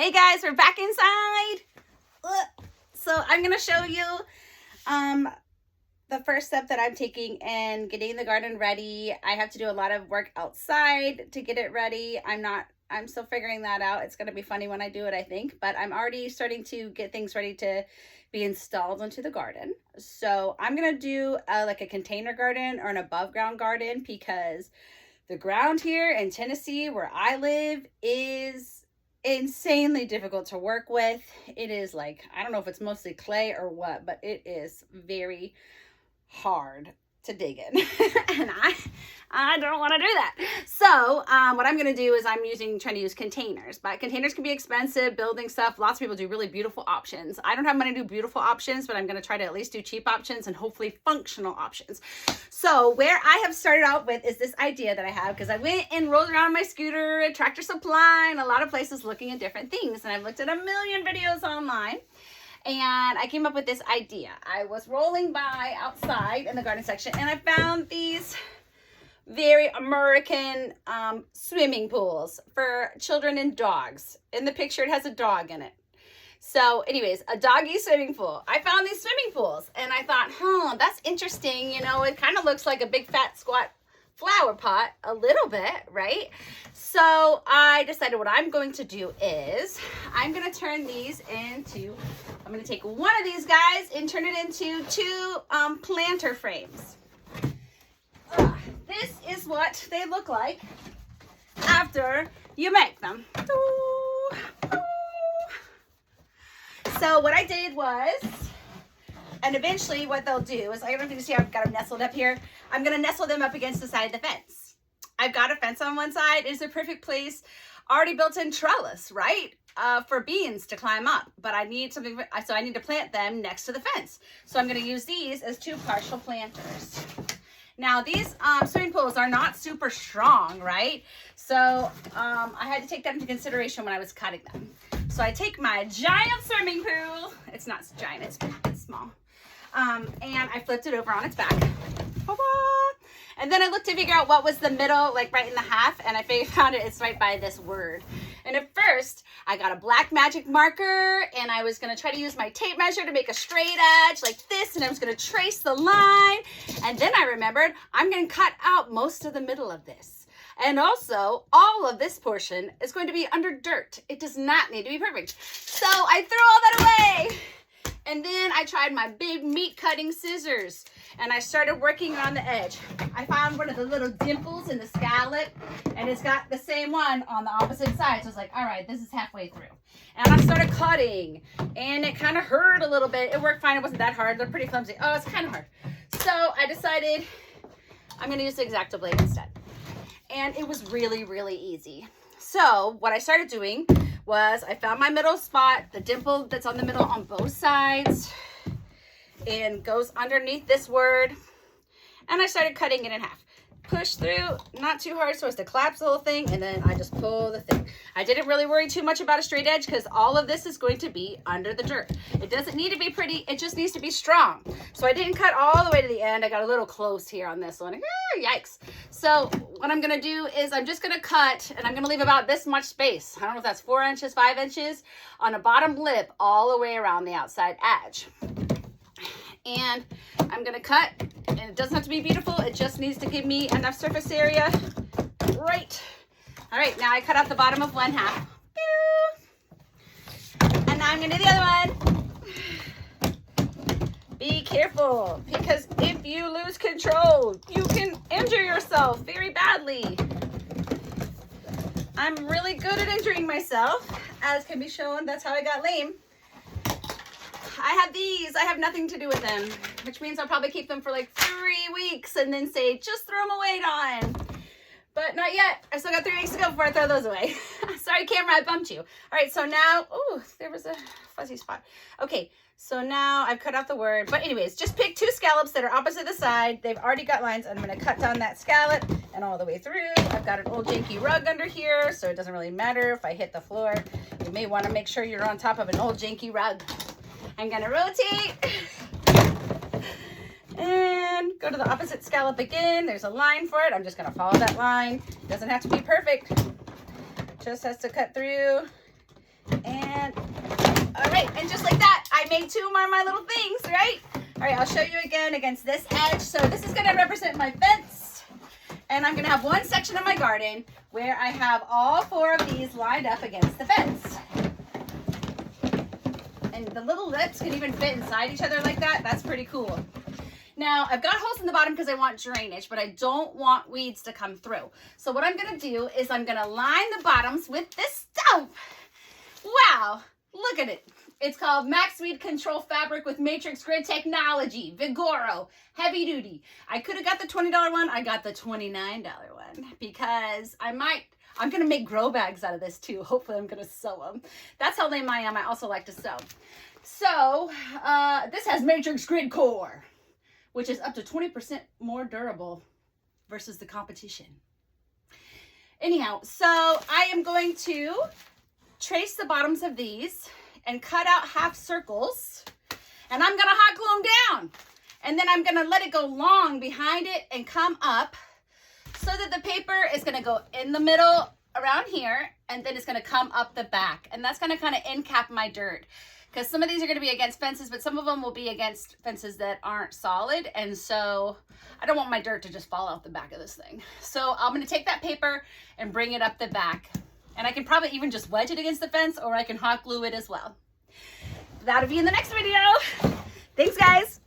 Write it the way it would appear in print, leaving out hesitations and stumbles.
Hey guys, we're back inside. So I'm gonna show you the first step that I'm taking in getting the garden ready. I have to do a lot of work outside to get it ready. I'm still figuring that out. It's gonna be funny when I do it, I think, but I'm already starting to get things ready to be installed into the garden. So I'm gonna do like a container garden or an above ground garden because the ground here in Tennessee where I live is insanely difficult to work with. It is like, I don't know if it's mostly clay or what, but it is very hard to dig in. And I don't want to do that. So what I'm going to do is trying to use containers, but containers can be expensive, building stuff. Lots of people do really beautiful options. I don't have money to do beautiful options, but I'm going to try to at least do cheap options and hopefully functional options. So where I have started out with is this idea that I have, because I went and rolled around my scooter at Tractor Supply and a lot of places looking at different things. And I've looked at a million videos online. And I came up with this idea. I was rolling by outside in the garden section and I found these very American swimming pools for children and dogs. In the picture, it has a dog in it. So anyways, a doggy swimming pool. I found these swimming pools and I thought, that's interesting. You know, it kind of looks like a big fat squat flower pot a little bit, right? So I decided what I'm going to do is I'm going to turn these into, I'm going to take one of these guys and turn it into two planter frames. This is what they look like after you make them. So what I did was, and eventually what they'll do is, I don't know if you can see I've got them nestled up here. I'm going to nestle them up against the side of the fence. I've got a fence on one side. It's a perfect place, already built in trellis, right? For beans to climb up. But I need something, so I need to plant them next to the fence. So I'm going to use these as two partial planters. Now these swimming pools are not super strong, right? So I had to take that into consideration when I was cutting them. So I take my giant swimming pool. It's not giant, it's small. And I flipped it over on its back. And then I looked to figure out what was the middle, like right in the half, and I found it's right by this word. And at first, I got a black magic marker, and I was going to try to use my tape measure to make a straight edge like this, and I was going to trace the line. And then I remembered I'm going to cut out most of the middle of this. And also, all of this portion is going to be under dirt. It does not need to be perfect. So I threw all that away. And then I tried my big meat cutting scissors and I started working on the edge. I found one of the little dimples in the scallop and it's got the same one on the opposite side. So I was like, all right, this is halfway through. And I started cutting and it kind of hurt a little bit. It worked fine. It wasn't that hard. They're pretty clumsy. Oh, it's kind of hard. So I decided I'm going to use the X-Acto blade instead. And it was really, really easy. So what I started doing was I found my middle spot, the dimple that's on the middle on both sides, and goes underneath this word. And I started cutting it in half. Push through, not too hard so as to collapse the whole thing, and then I just pull the thing. I didn't really worry too much about a straight edge because all of this is going to be under the dirt. It doesn't need to be pretty, it just needs to be strong. So I didn't cut all the way to the end. I got a little close here on this one. Yikes. So what I'm gonna do is I'm just gonna cut, and I'm gonna leave about this much space. I don't know if that's 4 inches, 5 inches, on a bottom lip all the way around the outside edge. And I'm gonna cut, and it doesn't have to be beautiful. It just needs to give me enough surface area. Right. All right, now I cut out the bottom of one half. And now I'm gonna do the other one. Be careful, because if you lose control, you can injure yourself very badly. I'm really good at injuring myself, as can be shown. That's how I got lame. I have these. I have nothing to do with them, which means I'll probably keep them for like 3 weeks and then say, just throw them away, Dawn. But not yet. I still got 3 weeks to go before I throw those away. Sorry, camera, I bumped you. All right, so now, ooh, there was a fuzzy spot. Okay, so now I've cut out the word. But anyways, just pick 2 scallops that are opposite the side. They've already got lines. I'm going to cut down that scallop and all the way through. I've got an old janky rug under here, so it doesn't really matter if I hit the floor. You may want to make sure you're on top of an old janky rug. I'm going to rotate and go to the opposite scallop again. There's a line for it. I'm just going to follow that line. It doesn't have to be perfect. Just has to cut through And, all right, and just like that, I made 2 more of my little things, right? All right, I'll show you again against this edge. So this is gonna represent my fence. And I'm gonna have one section of my garden where I have all 4 of these lined up against the fence. And the little lips can even fit inside each other like that. That's pretty cool. Now, I've got holes in the bottom because I want drainage, but I don't want weeds to come through. So what I'm gonna do is I'm gonna line the bottoms with this stuff. Wow, look at it. It's called Max Weed Control Fabric with Matrix Grid Technology, Vigoro, heavy duty. I could have got the $20 one. I got the $29 one because I'm gonna make grow bags out of this too. Hopefully I'm gonna sew them. That's how lame I am. I also like to sew. So this has Matrix Grid Core, which is up to 20% more durable versus the competition. Anyhow, so I am going to trace the bottoms of these and cut out half circles, and I'm gonna hot glue them down. And then I'm gonna let it go long behind it and come up so that the paper is gonna go in the middle around here, and then it's gonna come up the back. And that's gonna kind of end cap my dirt, because some of these are gonna be against fences, but some of them will be against fences that aren't solid. And so I don't want my dirt to just fall out the back of this thing. So I'm gonna take that paper and bring it up the back. And I can probably even just wedge it against the fence, or I can hot glue it as well. That'll be in the next video. Thanks, guys.